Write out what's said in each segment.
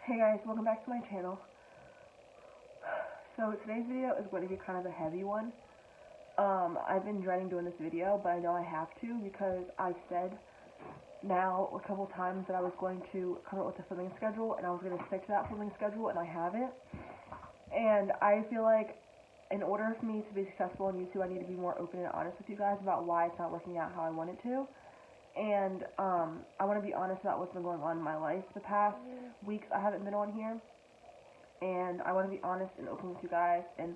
Hey guys, welcome back to my channel. So today's video is going to be kind of a heavy one. I've been dreading doing this video, but I know I have to because I've said now a couple times that I was going to come up with a filming schedule and I was going to stick to that filming schedule, and I haven't. And I feel like in order for me to be successful on YouTube, I need to be more open and honest with you guys about why it's not working out how I want it to. And I want to be honest about what's been going on in my life the past weeks I haven't been on here. And I want to be honest and open with you guys and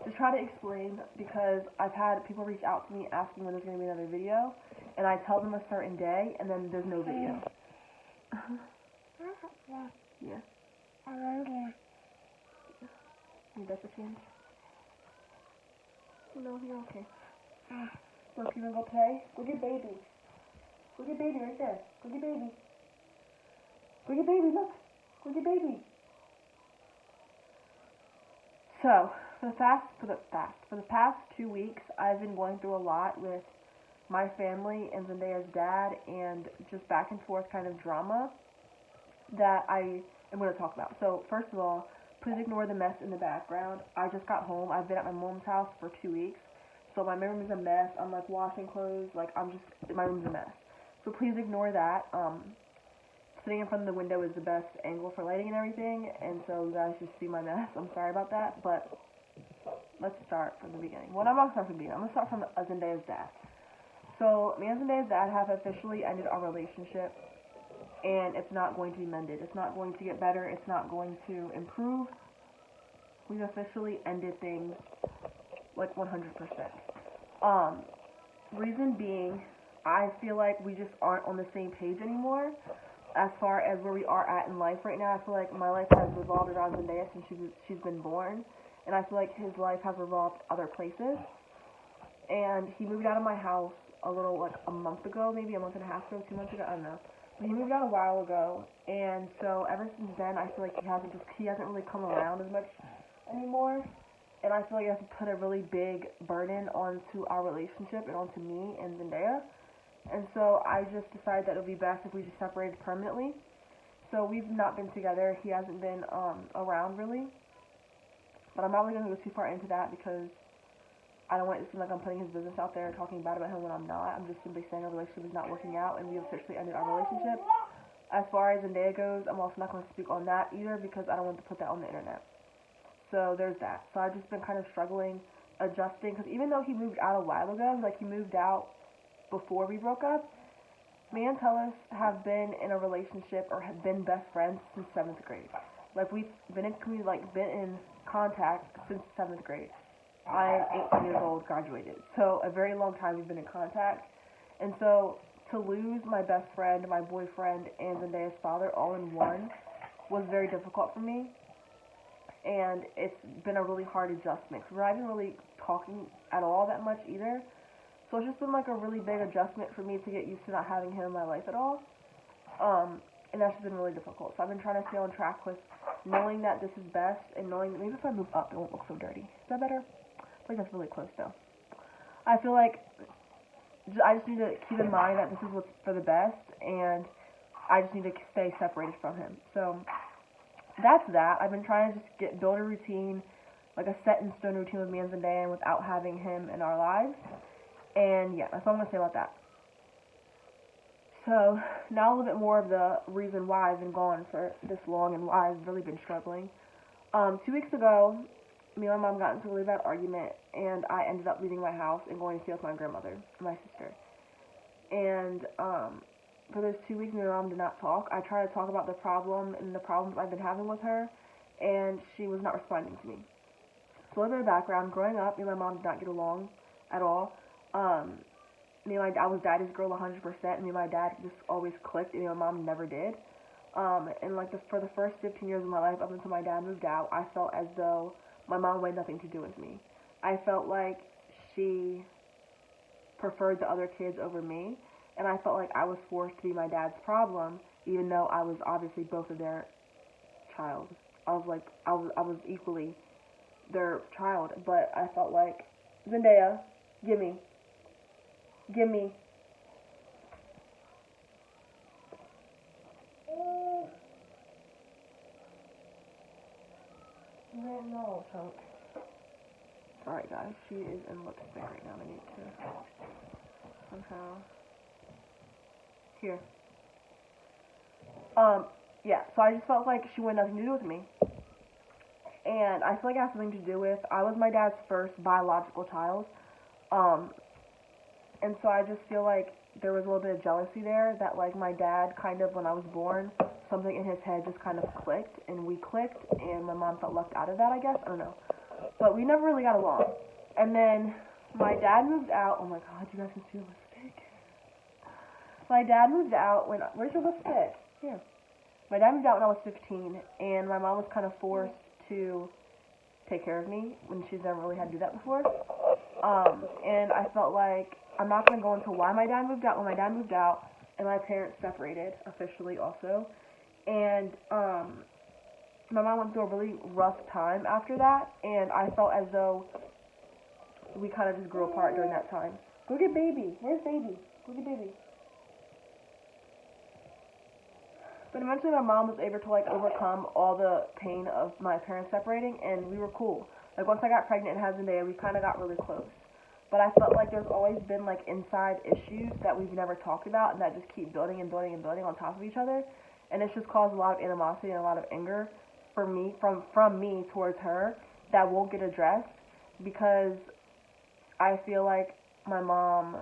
just try to explain, because I've had people reach out to me asking when there's going to be another video, and I tell them a certain day, and then there's no video. Yeah. Need that to change? No, you're okay. Look, you want to go play? Go get baby. Go get baby right there. Go get baby. Go get baby, look. Go get baby. So, for the past 2 weeks, I've been going through a lot with my family and Zendaya's dad, and just back and forth kind of drama that I am going to talk about. So, first of all, please ignore the mess in the background. I just got home. I've been at my mom's house for 2 weeks, so my room is a mess. I'm like washing clothes, like my room's a mess. So please ignore that. Sitting in front of the window is the best angle for lighting and everything, and so you guys just see my mess. I'm sorry about that, but let's start from the beginning. Well, I'm not going to start from the beginning. I'm going to start from Zendaya's dad. So, me and Zendaya's dad have officially ended our relationship, and it's not going to be mended. It's not going to get better. It's not going to improve. We've officially ended things, like 100%. Reason being, I feel like we just aren't on the same page anymore as far as where we are at in life right now. I feel like my life has revolved around Zendaya since she's been born, and I feel like his life has revolved other places. And he moved out of my house a month ago, maybe a month and a half ago, 2 months ago, I don't know. But he moved out a while ago, and so ever since then, I feel like he hasn't really come around as much anymore. And I feel like I have to put a really big burden onto our relationship and onto me and Zendaya. And so I just decided that it would be best if we just separated permanently. So we've not been together. He hasn't been around really. But I'm not really going to go too far into that because I don't want it to seem like I'm putting his business out there and talking bad about him when I'm not. I'm just simply saying our relationship is not working out and we have officially ended our relationship. As far as Zendaya goes, I'm also not going to speak on that either because I don't want to put that on the internet. So there's that. So I've just been kind of struggling, adjusting, because even though he moved out a while ago, like he moved out before we broke up, me and Tellis have been in a relationship or have been best friends since 7th grade. Like we've been in contact since 7th grade. I'm 18 years old, graduated. So a very long time we've been in contact. And so to lose my best friend, my boyfriend, and Zendaya's father all in one was very difficult for me. And it's been a really hard adjustment. We're not even really talking at all that much either. So it's just been like a really big adjustment for me to get used to not having him in my life at all. And that's just been really difficult. So I've been trying to stay on track with knowing that this is best and knowing that maybe if I move up, it won't look so dirty. Is that better? I think that's really close though. I feel like I just need to keep in mind that this is what's for the best, and I just need to stay separated from him. So that's that. I've been trying to just build a routine, like a set in stone routine with me and Zendaya without having him in our lives. And yeah, that's all I'm going to say about that. So, now a little bit more of the reason why I've been gone for this long and why I've really been struggling. 2 weeks ago, me and my mom got into a really bad argument, and I ended up leaving my house and going to stay with my grandmother and my sister. And for those 2 weeks, me and my mom did not talk. I tried to talk about the problem and the problems I've been having with her, and she was not responding to me. So a little bit of background. Growing up, me and my mom did not get along at all. I was daddy's girl 100%, and me and my dad just always clicked, and my mom never did. And for the first 15 years of my life, up until my dad moved out, I felt as though my mom wanted nothing to do with me. I felt like she preferred the other kids over me, and I felt like I was forced to be my dad's problem, even though I was obviously both of their child. I was equally their child, but I felt like, Zendaya, gimme. Sorry guys, she is in lipstick right now. I need to somehow. Here. Yeah, so I just felt like she wanted nothing to do with me. And I feel like it has something to do with, I was my dad's first biological child. And so I just feel like there was a little bit of jealousy there, that like my dad kind of, when I was born, something in his head just kind of clicked, and we clicked, and my mom felt left out of that, I guess. I don't know. But we never really got along. And then my dad moved out. Oh my god, you guys can see the lipstick. My dad moved out when, where's your lipstick? Here. My dad moved out when I was 15, and my mom was kind of forced to take care of me when she's never really had to do that before. And I felt like, I'm not going to go into why my dad moved out. When my dad moved out, and my parents separated officially also. And my mom went through a really rough time after that, and I felt as though we kind of just grew apart during that time. Go get baby. Where's baby? Go get baby. But eventually my mom was able to like overcome all the pain of my parents separating, and we were cool. Like once I got pregnant and had Zendaya, we kind of got really close. But I felt like there's always been like inside issues that we've never talked about, and that just keep building and building and building on top of each other. And it's just caused a lot of animosity and a lot of anger for me, from me towards her, that won't get addressed, because I feel like my mom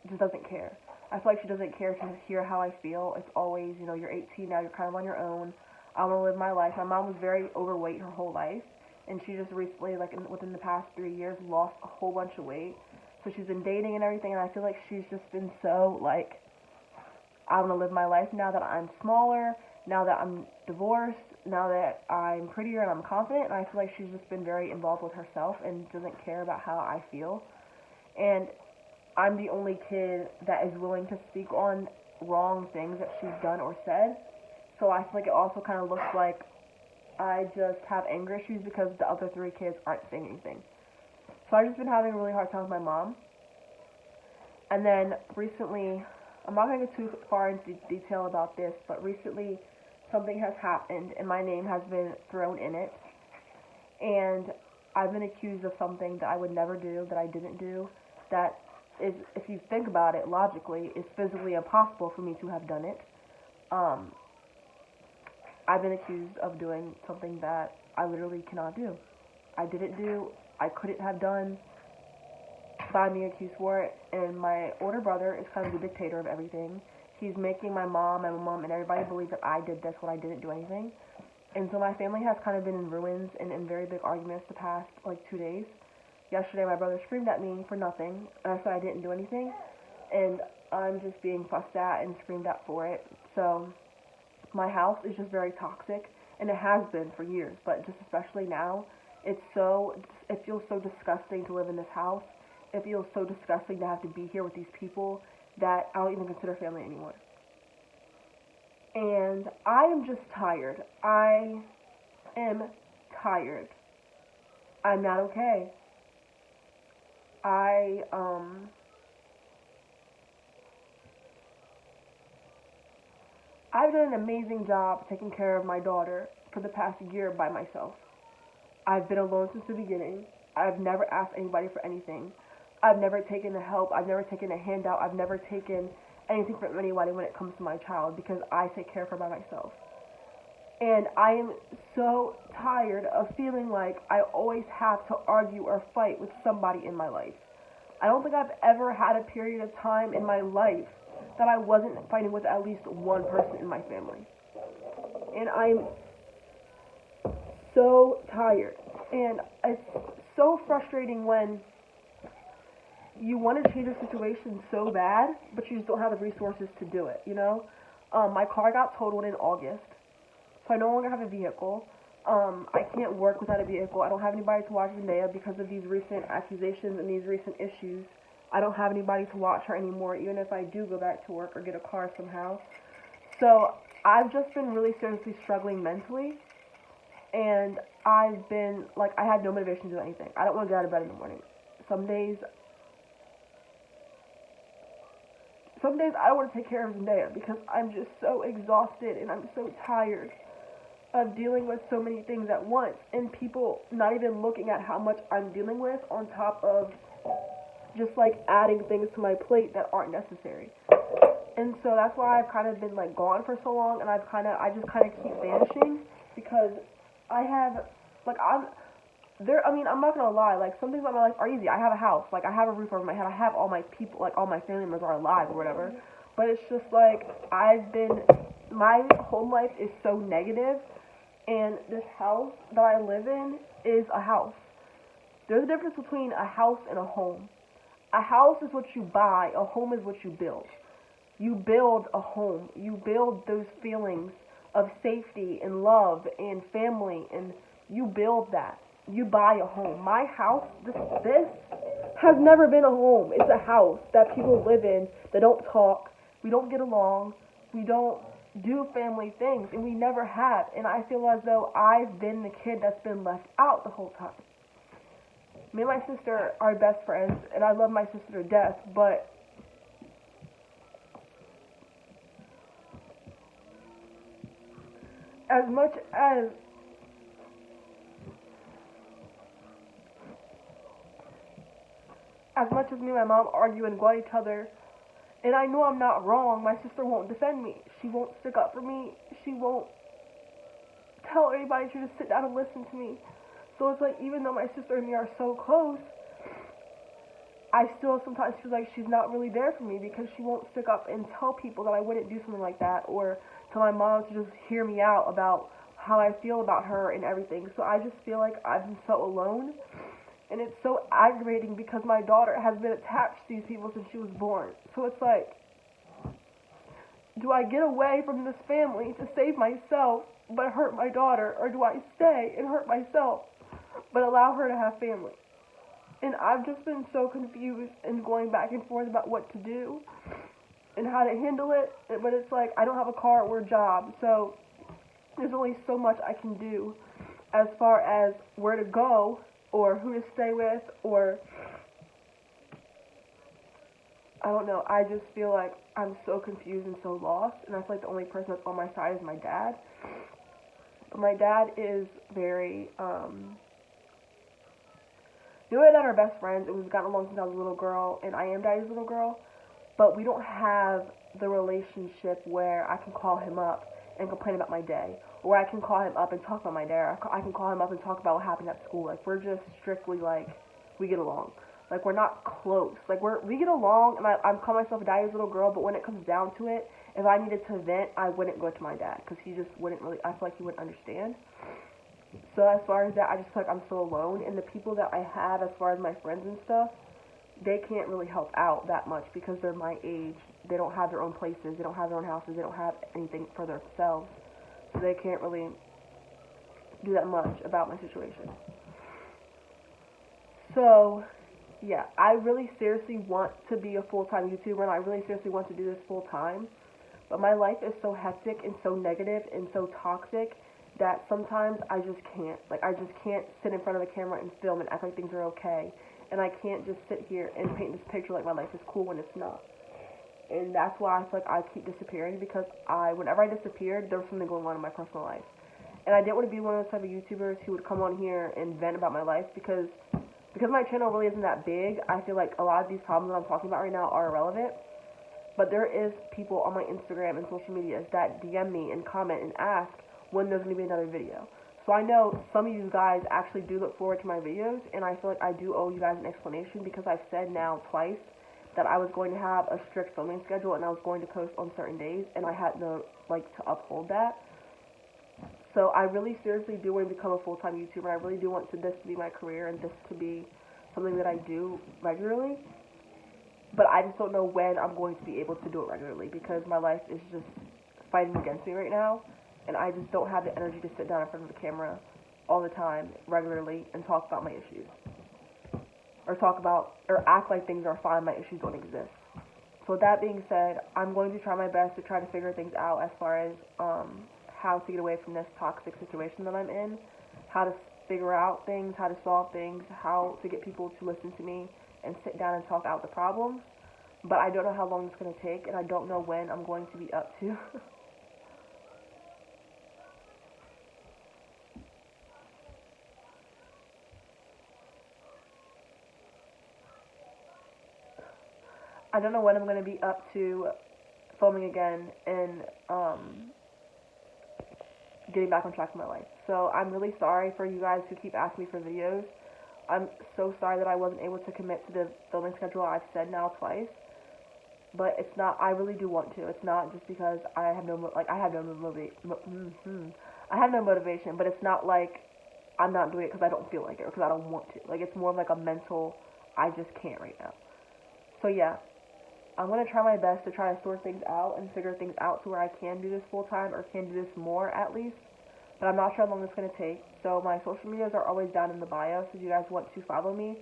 just doesn't care. I feel like she doesn't care to hear how I feel. It's always, you know, you're 18 now, you're kind of on your own. I want to live my life. My mom was very overweight her whole life, and she just recently, like within the past 3 years, lost a whole bunch of weight. So she's been dating and everything, and I feel like she's just been so, like, I want to live my life now that I'm smaller, now that I'm divorced, now that I'm prettier and I'm confident, and I feel like she's just been very involved with herself and doesn't care about how I feel. And I'm the only kid that is willing to speak on wrong things that she's done or said. So I feel like it also kind of looks like I just have anger issues because the other 3 kids aren't saying anything. So I've just been having a really hard time with my mom. And then recently, I'm not going to get too far into detail about this, but recently something has happened and my name has been thrown in it. And I've been accused of something that I would never do, that I didn't do, that is, if you think about it logically, is physically impossible for me to have done it. I've been accused of doing something that I literally cannot do. I didn't do, I couldn't have done, but I'm being accused for it. And my older brother is kind of the dictator of everything. He's making my mom and everybody believe that I did this when I didn't do anything. And so my family has kind of been in ruins and in very big arguments the past, like, 2 days. Yesterday, my brother screamed at me for nothing, and I said I didn't do anything, and I'm just being fussed at and screamed at for it. So my house is just very toxic, and it has been for years, but just especially now, it feels so disgusting to live in this house. It feels so disgusting to have to be here with these people that I don't even consider family anymore. And I am just tired. I am tired. I'm not okay. I've done an amazing job taking care of my daughter for the past year by myself. I've been alone since the beginning. I've never asked anybody for anything. I've never taken a help. I've never taken a handout. I've never taken anything from anybody when it comes to my child, because I take care of her by myself. And I am so tired of feeling like I always have to argue or fight with somebody in my life. I don't think I've ever had a period of time in my life that I wasn't fighting with at least one person in my family. And I'm so tired. And it's so frustrating when you want to change a situation so bad, but you just don't have the resources to do it, you know? My car got totaled in August, so I no longer have a vehicle. I can't work without a vehicle. I don't have anybody to watch Zendaya because of these recent accusations and these recent issues. I don't have anybody to watch her anymore, even if I do go back to work or get a car somehow. So I've just been really seriously struggling mentally, and I've been, like, I had no motivation to do anything. I don't want to get out of bed in the morning. Some days I don't want to take care of Zendaya because I'm just so exhausted and I'm so tired of dealing with so many things at once, and people not even looking at how much I'm dealing with on top of just like adding things to my plate that aren't necessary. And so that's why I've kind of been like gone for so long, and I just kind of keep vanishing because I have, like, I mean, I'm not gonna lie, like, some things about my life are easy. I have a house, like, I have a roof over my head, I have all my people, like, all my family members are alive or whatever. But it's just like, my home life is so negative, and this house that I live in is a house. There's a difference between a house and a home. A house is what you buy, a home is what you build. You build a home. You build those feelings of safety and love and family, and you build that. You buy a home. My house, this has never been a home. It's a house that people live in. They don't talk. We don't get along. We don't do family things, and we never have. And I feel as though I've been the kid that's been left out the whole time. Me and my sister are best friends, and I love my sister to death, but as much as me and my mom argue and go at each other, and I know I'm not wrong, my sister won't defend me. She won't stick up for me. She won't tell anybody to just sit down and listen to me. So it's like, even though my sister and me are so close, I still sometimes feel like she's not really there for me because she won't stick up and tell people that I wouldn't do something like that, or tell my mom to just hear me out about how I feel about her and everything. So I just feel like I've been so alone, and it's so aggravating because my daughter has been attached to these people since she was born. So it's like, do I get away from this family to save myself but hurt my daughter, or do I stay and hurt myself but allow her to have family? And I've just been so confused and going back and forth about what to do and how to handle it. But it's like, I don't have a car or a job, so there's only so much I can do as far as where to go or who to stay with, or I don't know. I just feel like I'm so confused and so lost, and I feel like the only person that's on my side is my dad. But my dad is very, you know, we're not our best friends, and we've gotten along since I was a little girl, and I am daddy's little girl, but we don't have the relationship where I can call him up and complain about my day, or I can call him up and talk about my day, or I can call him up and talk about what happened at school. Like, we're just strictly, like, we get along. Like, we're not close. Like, we get along, and I'm calling myself a daddy's little girl, but when it comes down to it, if I needed to vent, I wouldn't go to my dad, because he just wouldn't really, I feel like he wouldn't understand. So as far as that, I just feel like I'm so alone, and the people that I have as far as my friends and stuff, they can't really help out that much because they're my age. They don't have their own places, they don't have their own houses, they don't have anything for themselves, so they can't really do that much about my situation. So, yeah, I really seriously want to be a full-time YouTuber, and I really seriously want to do this full-time, but my life is so hectic and so negative and so toxic that sometimes I just can't. Like, I just can't sit in front of the camera and film and act like things are okay. And I can't just sit here and paint this picture like my life is cool when it's not. And that's why I feel like I keep disappearing, because whenever I disappeared, there was something going on in my personal life. And I didn't want to be one of those type of YouTubers who would come on here and vent about my life, because my channel really isn't that big. I feel like a lot of these problems that I'm talking about right now are irrelevant. But there is people on my Instagram and social media that DM me and comment and ask when there's going to be another video. So I know some of you guys actually do look forward to my videos, and I feel like I do owe you guys an explanation, because I've said now twice that I was going to have a strict filming schedule and I was going to post on certain days, and I had to uphold that. So I really seriously do want to become a full-time YouTuber. I really do want this to be my career and this to be something that I do regularly. But I just don't know when I'm going to be able to do it regularly, because my life is just fighting against me right now. And I just don't have the energy to sit down in front of the camera all the time, regularly, and talk about my issues. Or act like things are fine, my issues don't exist. So with that being said, I'm going to try my best to try to figure things out as far as how to get away from this toxic situation that I'm in, how to figure out things, how to solve things, how to get people to listen to me and sit down and talk out the problems. But I don't know how long it's going to take, and I don't know when I'm going to be up to. I don't know when I'm going to be up to filming again and getting back on track with my life. So I'm really sorry for you guys who keep asking me for videos. I'm so sorry that I wasn't able to commit to the filming schedule I've said now twice. But it's not, I really do want to. It's not just because I have no motivation, but it's not like I'm not doing it because I don't feel like it or because I don't want to. Like, it's more of like a mental, I just can't right now. So yeah, I'm going to try my best to try to sort things out and figure things out to where I can do this full time or can do this more at least. But I'm not sure how long it's going to take. So my social medias are always down in the bio. So if you guys want to follow me,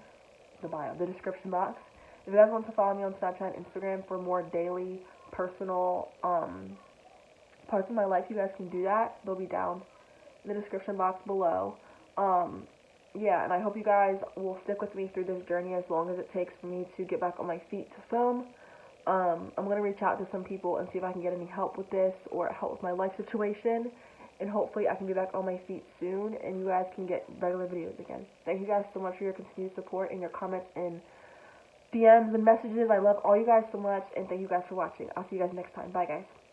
the description box. If you guys want to follow me on Snapchat and Instagram for more daily, personal parts of my life, you guys can do that. They'll be down in the description box below. Yeah, and I hope you guys will stick with me through this journey as long as it takes for me to get back on my feet to film. I'm going to reach out to some people and see if I can get any help with this or help with my life situation. And hopefully I can get back on my feet soon and you guys can get regular videos again. Thank you guys so much for your continued support and your comments and DMs and messages. I love all you guys so much and thank you guys for watching. I'll see you guys next time. Bye guys.